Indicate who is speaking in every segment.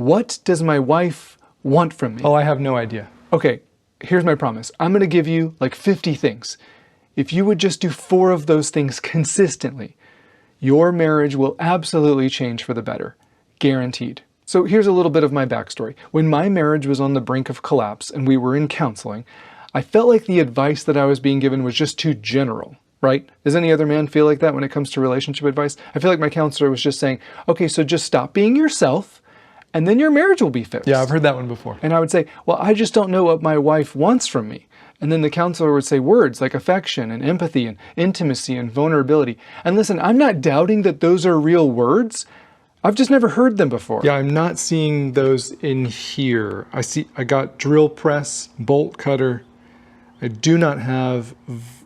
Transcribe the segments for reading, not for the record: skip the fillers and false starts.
Speaker 1: What does my wife want from me?
Speaker 2: Oh, I have no idea.
Speaker 1: Okay, here's my promise. I'm going to give you like 50 things. If you would just do 4 of those things consistently, your marriage will absolutely change for the better. Guaranteed. So here's a little bit of my backstory. When my marriage was on the brink of collapse and we were in counseling, I felt like the advice that I was being given was just too general, right? Does any other man feel like that when it comes to relationship advice? I feel like my counselor was just saying, okay, so just stop being yourself and then your marriage will be fixed.
Speaker 2: Yeah, I've heard that one before.
Speaker 1: And I would say, well, I just don't know what my wife wants from me. And then the counselor would say words like affection and empathy and intimacy and vulnerability. And listen, I'm not doubting that those are real words. I've just never heard them before.
Speaker 2: Yeah, I'm not seeing those in here. I got drill press, bolt cutter. I do not have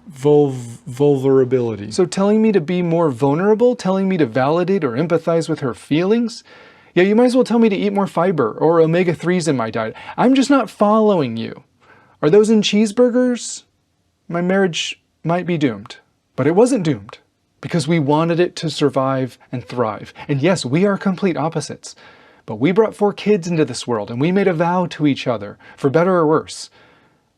Speaker 2: vulnerability.
Speaker 1: So telling me to be more vulnerable, telling me to validate or empathize with her feelings? Yeah, you might as well tell me to eat more fiber or omega-3s in my diet. I'm just not following you. Are those in cheeseburgers? My marriage might be doomed. But it wasn't doomed, because we wanted it to survive and thrive. And yes, we are complete opposites. But we brought 4 kids into this world, and we made a vow to each other, for better or worse.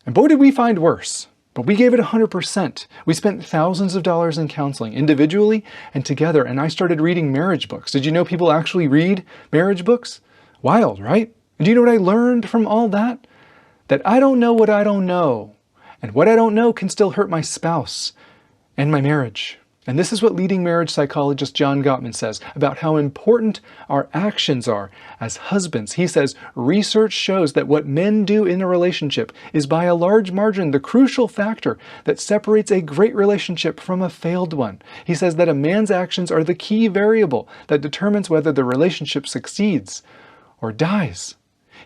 Speaker 1: And boy, did we find worse. But we gave it 100%. We spent thousands of dollars in counseling, individually and together, and I started reading marriage books. Did you know people actually read marriage books? Wild, right? And do you know what I learned from all that? That I don't know what I don't know. And what I don't know can still hurt my spouse and my marriage. And this is what leading marriage psychologist John Gottman says about how important our actions are as husbands. He says, research shows that what men do in a relationship is by a large margin the crucial factor that separates a great relationship from a failed one. He says that a man's actions are the key variable that determines whether the relationship succeeds or dies.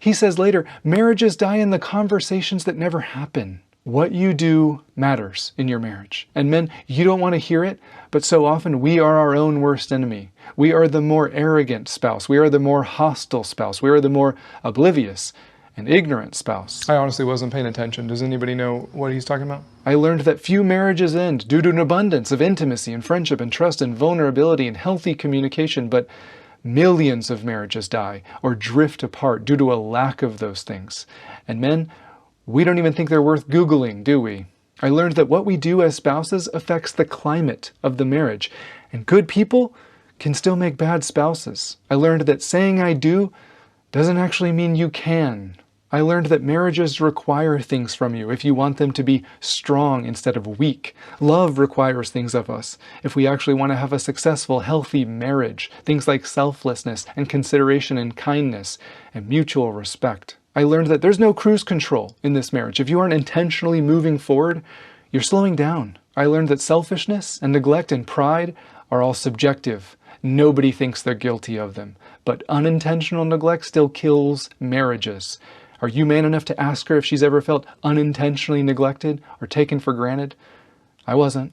Speaker 1: He says later, marriages die in the conversations that never happen. What you do matters in your marriage. And men, you don't want to hear it, but so often we are our own worst enemy. We are the more arrogant spouse. We are the more hostile spouse. We are the more oblivious and ignorant spouse.
Speaker 2: I honestly wasn't paying attention. Does anybody know what he's talking about?
Speaker 1: I learned that few marriages end due to an abundance of intimacy and friendship and trust and vulnerability and healthy communication, but millions of marriages die or drift apart due to a lack of those things. And men, we don't even think they're worth Googling, do we? I learned that what we do as spouses affects the climate of the marriage, and good people can still make bad spouses. I learned that saying I do doesn't actually mean you can. I learned that marriages require things from you if you want them to be strong instead of weak. Love requires things of us if we actually want to have a successful, healthy marriage. Things like selflessness and consideration and kindness and mutual respect. I learned that there's no cruise control in this marriage. If you aren't intentionally moving forward, you're slowing down. I learned that selfishness and neglect and pride are all subjective. Nobody thinks they're guilty of them. But unintentional neglect still kills marriages. Are you man enough to ask her if she's ever felt unintentionally neglected or taken for granted? I wasn't.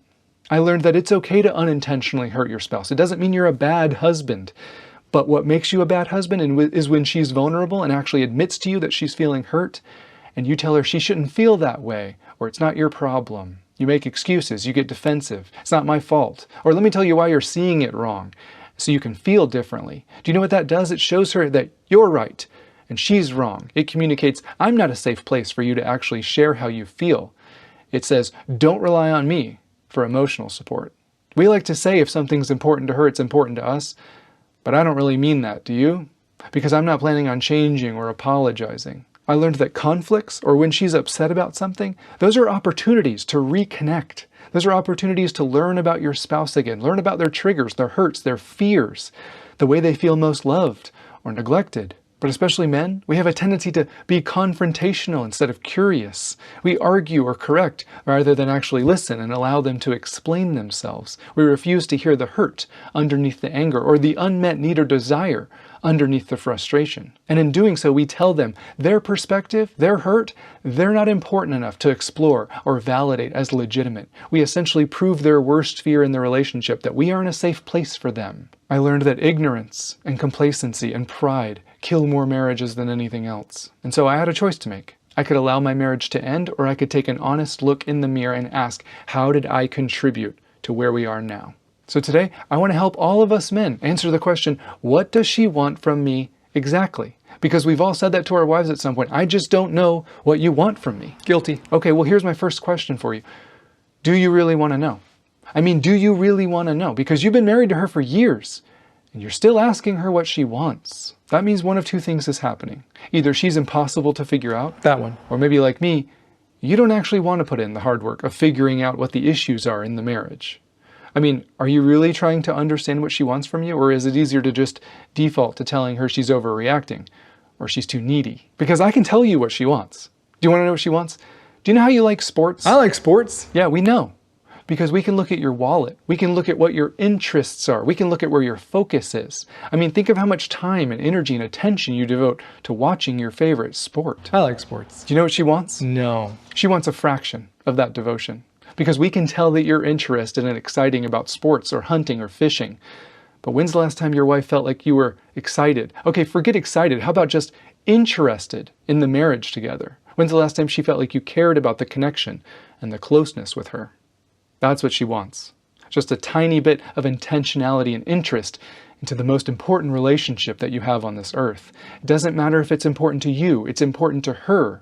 Speaker 1: I learned that it's okay to unintentionally hurt your spouse. It doesn't mean you're a bad husband. But what makes you a bad husband is when she's vulnerable and actually admits to you that she's feeling hurt, and you tell her she shouldn't feel that way, or it's not your problem. You make excuses, you get defensive. It's not my fault. Or let me tell you why you're seeing it wrong, so you can feel differently. Do you know what that does? It shows her that you're right and she's wrong. It communicates, I'm not a safe place for you to actually share how you feel. It says, don't rely on me for emotional support. We like to say if something's important to her, it's important to us. But I don't really mean that, do you? Because I'm not planning on changing or apologizing. I learned that conflicts, or when she's upset about something, those are opportunities to reconnect. Those are opportunities to learn about your spouse again, learn about their triggers, their hurts, their fears, the way they feel most loved or neglected. But especially men, we have a tendency to be confrontational instead of curious. We argue or correct rather than actually listen and allow them to explain themselves. We refuse to hear the hurt underneath the anger or the unmet need or desire underneath the frustration. And in doing so, we tell them their perspective, their hurt, they're not important enough to explore or validate as legitimate. We essentially prove their worst fear in the relationship, that we aren't a safe place for them. I learned that ignorance and complacency and pride kill more marriages than anything else. And so I had a choice to make. I could allow my marriage to end, or I could take an honest look in the mirror and ask, how did I contribute to where we are now? So today, I want to help all of us men answer the question, what does she want from me exactly? Because we've all said that to our wives at some point. I just don't know what you want from me.
Speaker 2: Guilty.
Speaker 1: Okay, well, here's my first question for you. Do you really want to know? I mean, do you really want to know? Because you've been married to her for years and you're still asking her what she wants. That means one of two things is happening. Either she's impossible to figure out,
Speaker 2: That one.
Speaker 1: or maybe like me, you don't actually want to put in the hard work of figuring out what the issues are in the marriage. I mean, are you really trying to understand what she wants from you, or is it easier to just default to telling her she's overreacting or she's too needy? Because I can tell you what she wants. Do you want to know what she wants? Do you know how you like sports?
Speaker 2: I like sports.
Speaker 1: Yeah, we know. Because we can look at your wallet. We can look at what your interests are. We can look at where your focus is. I mean, think of how much time and energy and attention you devote to watching your favorite sport.
Speaker 2: I like sports.
Speaker 1: Do you know what she wants?
Speaker 2: No.
Speaker 1: She wants a fraction of that devotion. Because we can tell that you're interested and exciting about sports or hunting or fishing. But when's the last time your wife felt like you were excited? Okay, forget excited. How about just interested in the marriage together? When's the last time she felt like you cared about the connection and the closeness with her? That's what she wants. Just a tiny bit of intentionality and interest into the most important relationship that you have on this earth. It doesn't matter if it's important to you, it's important to her,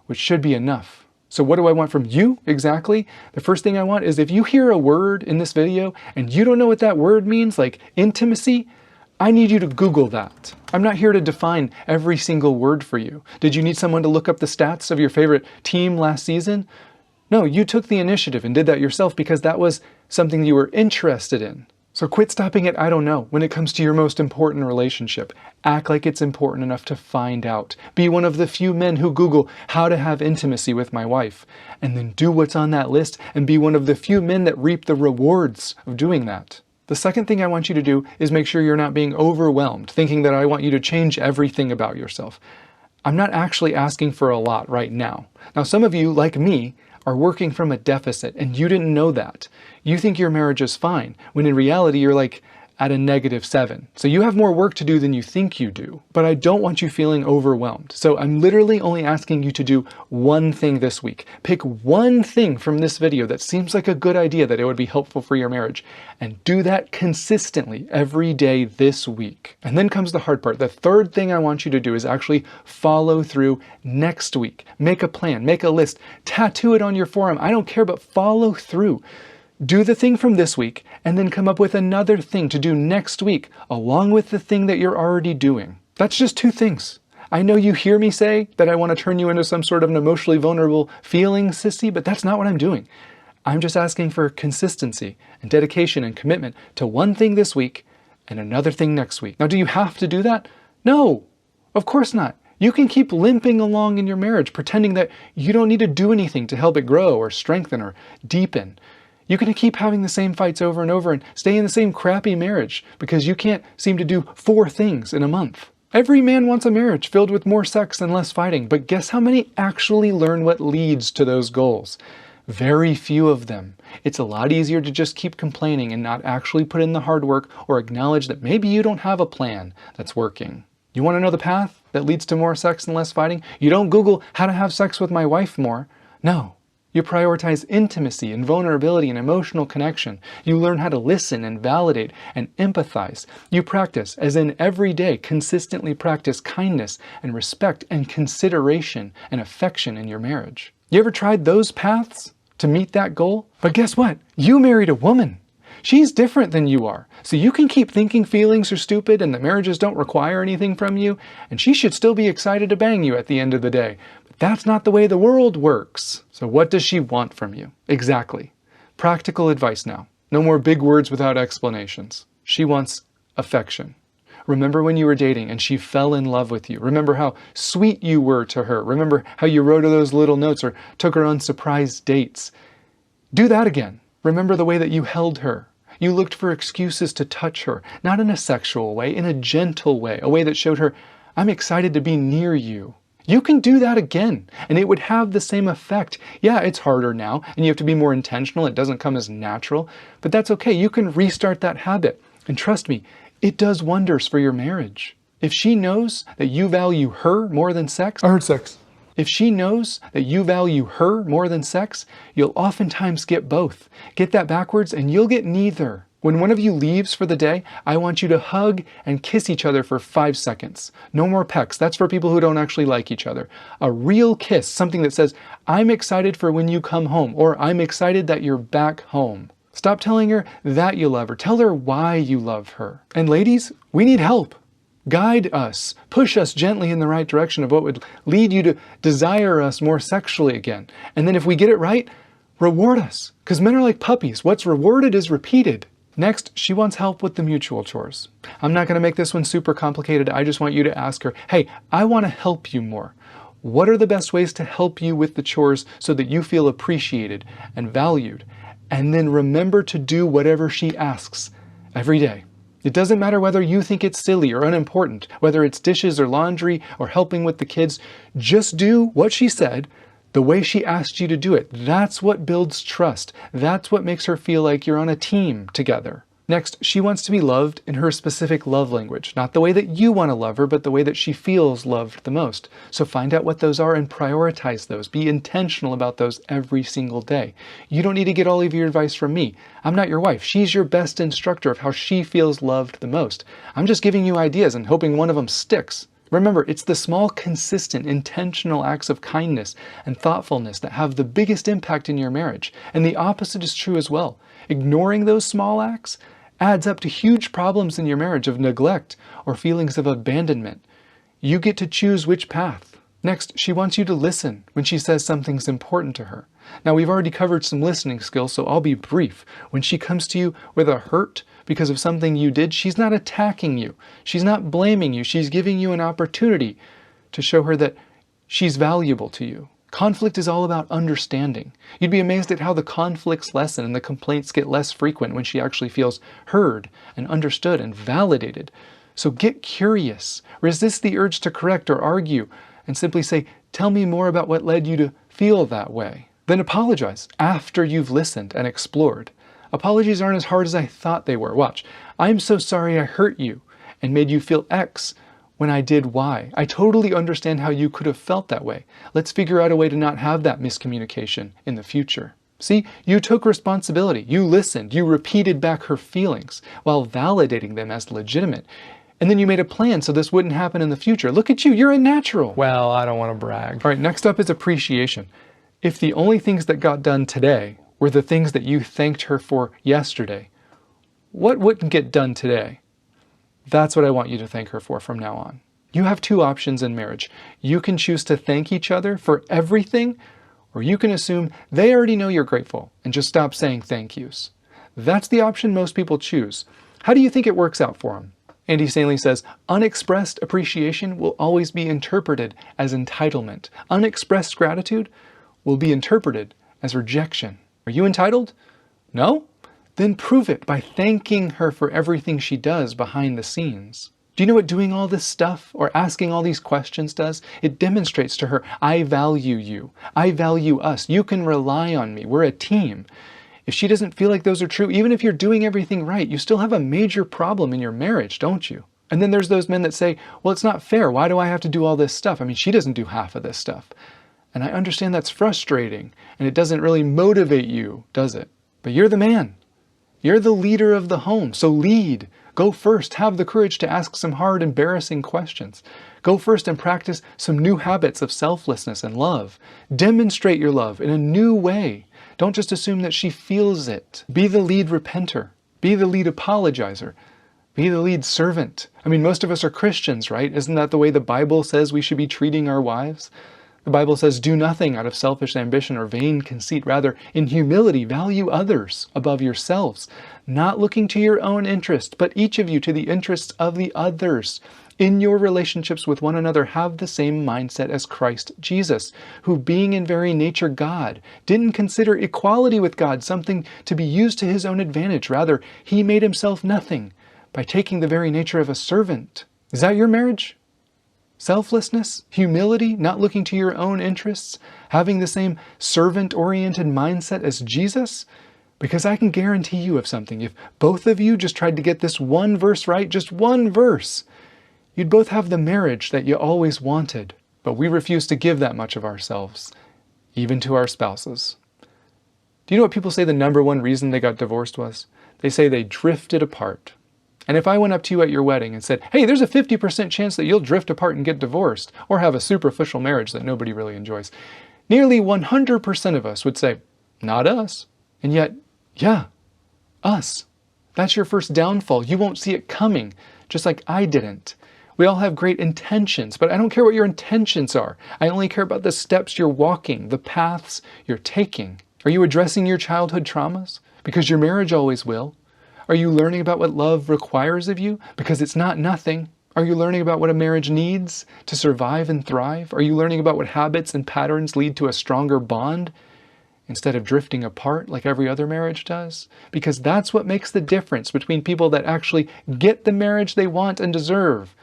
Speaker 1: which should be enough. So what do I want from you exactly? The first thing I want is if you hear a word in this video and you don't know what that word means, like intimacy, I need you to Google that. I'm not here to define every single word for you. Did you need someone to look up the stats of your favorite team last season? No, you took the initiative and did that yourself because that was something you were interested in. So quit stopping at I don't know when it comes to your most important relationship. Act like it's important enough to find out. Be one of the few men who Google how to have intimacy with my wife, and then do what's on that list and be one of the few men that reap the rewards of doing that. The second thing I want you to do is make sure you're not being overwhelmed, thinking that I want you to change everything about yourself. I'm not actually asking for a lot right now. Now, some of you, like me, are working from a deficit, and you didn't know that. You think your marriage is fine, when in reality you're like at a -7. So you have more work to do than you think you do. But I don't want you feeling overwhelmed. So I'm literally only asking you to do one thing this week. Pick one thing from this video that seems like a good idea that it would be helpful for your marriage, and do that consistently every day this week. And then comes the hard part. The third thing I want you to do is actually follow through next week. Make a plan, make a list, tattoo it on your forearm. I don't care, but follow through. Do the thing from this week, and then come up with another thing to do next week, along with the thing that you're already doing. That's just 2 things. I know you hear me say that I want to turn you into some sort of an emotionally vulnerable feeling sissy, but that's not what I'm doing. I'm just asking for consistency and dedication and commitment to one thing this week and another thing next week. Now, do you have to do that? No, of course not. You can keep limping along in your marriage, pretending that you don't need to do anything to help it grow or strengthen or deepen. You can keep having the same fights over and over and stay in the same crappy marriage because you can't seem to do 4 things in a month. Every man wants a marriage filled with more sex and less fighting, but guess how many actually learn what leads to those goals? Very few of them. It's a lot easier to just keep complaining and not actually put in the hard work or acknowledge that maybe you don't have a plan that's working. You want to know the path that leads to more sex and less fighting? You don't Google how to have sex with my wife more. No. You prioritize intimacy and vulnerability and emotional connection. You learn how to listen and validate and empathize. You practice, as in every day, consistently practice kindness and respect and consideration and affection in your marriage. You ever tried those paths to meet that goal? But guess what? You married a woman. She's different than you are. So you can keep thinking feelings are stupid and that marriages don't require anything from you, and she should still be excited to bang you at the end of the day. But that's not the way the world works. So what does she want from you? Exactly. Practical advice now. No more big words without explanations. She wants affection. Remember when you were dating and she fell in love with you. Remember how sweet you were to her. Remember how you wrote her those little notes or took her on surprise dates. Do that again. Remember the way that you held her. You looked for excuses to touch her, not in a sexual way, in a gentle way, a way that showed her, I'm excited to be near you. You can do that again, and it would have the same effect. Yeah, it's harder now, and you have to be more intentional. It doesn't come as natural, but that's okay. You can restart that habit. And trust me, it does wonders for your marriage. If she knows that you value her more than sex,
Speaker 2: I heard sex.
Speaker 1: If she knows that you value her more than sex, you'll oftentimes get both. Get that backwards and you'll get neither. When one of you leaves for the day, I want you to hug and kiss each other for 5 seconds. No more pecks. That's for people who don't actually like each other. A real kiss, something that says, I'm excited for when you come home, or I'm excited that you're back home. Stop telling her that you love her. Tell her why you love her. And ladies, we need help. Guide us. Push us gently in the right direction of what would lead you to desire us more sexually again. And then if we get it right, reward us. Because men are like puppies. What's rewarded is repeated. Next, she wants help with the mutual chores. I'm not going to make this one super complicated. I just want you to ask her, hey, I want to help you more. What are the best ways to help you with the chores so that you feel appreciated and valued? And then remember to do whatever she asks every day. It doesn't matter whether you think it's silly or unimportant, whether it's dishes or laundry or helping with the kids. Just do what she said the way she asked you to do it. That's what builds trust. That's what makes her feel like you're on a team together. Next, she wants to be loved in her specific love language. Not the way that you want to love her, but the way that she feels loved the most. So find out what those are and prioritize those. Be intentional about those every single day. You don't need to get all of your advice from me. I'm not your wife. She's your best instructor of how she feels loved the most. I'm just giving you ideas and hoping one of them sticks. Remember, it's the small, consistent, intentional acts of kindness and thoughtfulness that have the biggest impact in your marriage. And the opposite is true as well. Ignoring those small acts adds up to huge problems in your marriage of neglect or feelings of abandonment. You get to choose which path. Next, she wants you to listen when she says something's important to her. Now, we've already covered some listening skills, so I'll be brief. When she comes to you with a hurt because of something you did, she's not attacking you. She's not blaming you. She's giving you an opportunity to show her that she's valuable to you. Conflict is all about understanding. You'd be amazed at how the conflicts lessen and the complaints get less frequent when she actually feels heard and understood and validated. So get curious. Resist the urge to correct or argue and simply say, tell me more about what led you to feel that way. Then apologize after you've listened and explored. Apologies aren't as hard as I thought they were. Watch. I'm so sorry I hurt you and made you feel X when I did Y. I totally understand how you could have felt that way. Let's figure out a way to not have that miscommunication in the future. See, you took responsibility. You listened. You repeated back her feelings while validating them as legitimate. And then you made a plan so this wouldn't happen in the future. Look at you. You're a natural.
Speaker 2: Well, I don't want to brag.
Speaker 1: All right, next up is appreciation. If the only things that got done today were the things that you thanked her for yesterday, what wouldn't get done today? That's what I want you to thank her for from now on. You have two options in marriage. You can choose to thank each other for everything, or you can assume they already know you're grateful and just stop saying thank yous. That's the option most people choose. How do you think it works out for them? Andy Stanley says, unexpressed appreciation will always be interpreted as entitlement. Unexpressed gratitude will be interpreted as rejection. Are you entitled? No? Then prove it by thanking her for everything she does behind the scenes. Do you know what doing all this stuff or asking all these questions does? It demonstrates to her, I value you. I value us. You can rely on me. We're a team. If she doesn't feel like those are true, even if you're doing everything right, you still have a major problem in your marriage, don't you? And then there's those men that say, well, it's not fair. Why do I have to do all this stuff? I mean, she doesn't do half of this stuff. And I understand that's frustrating and it doesn't really motivate you, does it? But you're the man. You're the leader of the home, so lead. Go first. Have the courage to ask some hard, embarrassing questions. Go first and practice some new habits of selflessness and love. Demonstrate your love in a new way. Don't just assume that she feels it. Be the lead repenter. Be the lead apologizer. Be the lead servant. I mean, most of us are Christians, right? Isn't that the way the Bible says we should be treating our wives? The Bible says, do nothing out of selfish ambition or vain conceit. Rather, in humility, value others above yourselves, not looking to your own interest, but each of you to the interests of the others. In your relationships with one another, have the same mindset as Christ Jesus, who being in very nature God, didn't consider equality with God something to be used to his own advantage. Rather, he made himself nothing by taking the very nature of a servant. Is that your marriage? Selflessness, humility, not looking to your own interests, having the same servant-oriented mindset as Jesus? Because I can guarantee you of something. If both of you just tried to get this one verse right, just one verse, you'd both have the marriage that you always wanted. But we refuse to give that much of ourselves, even to our spouses. Do you know what people say the number one reason they got divorced was? They say they drifted apart. And if I went up to you at your wedding and said, hey, there's a 50% chance that you'll drift apart and get divorced or have a superficial marriage that nobody really enjoys, nearly 100% of us would say, not us. And yet, yeah, us. That's your first downfall. You won't see it coming, just like I didn't. We all have great intentions, but I don't care what your intentions are. I only care about the steps you're walking, the paths you're taking. Are you addressing your childhood traumas? Because your marriage always will. Are you learning about what love requires of you? Because it's not nothing. Are you learning about what a marriage needs to survive and thrive? Are you learning about what habits and patterns lead to a stronger bond instead of drifting apart like every other marriage does? Because that's what makes the difference between people that actually get the marriage they want and deserve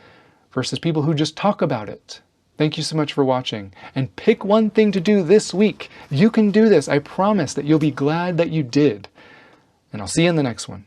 Speaker 1: versus people who just talk about it. Thank you so much for watching. And pick one thing to do this week. You can do this. I promise that you'll be glad that you did. And I'll see you in the next one.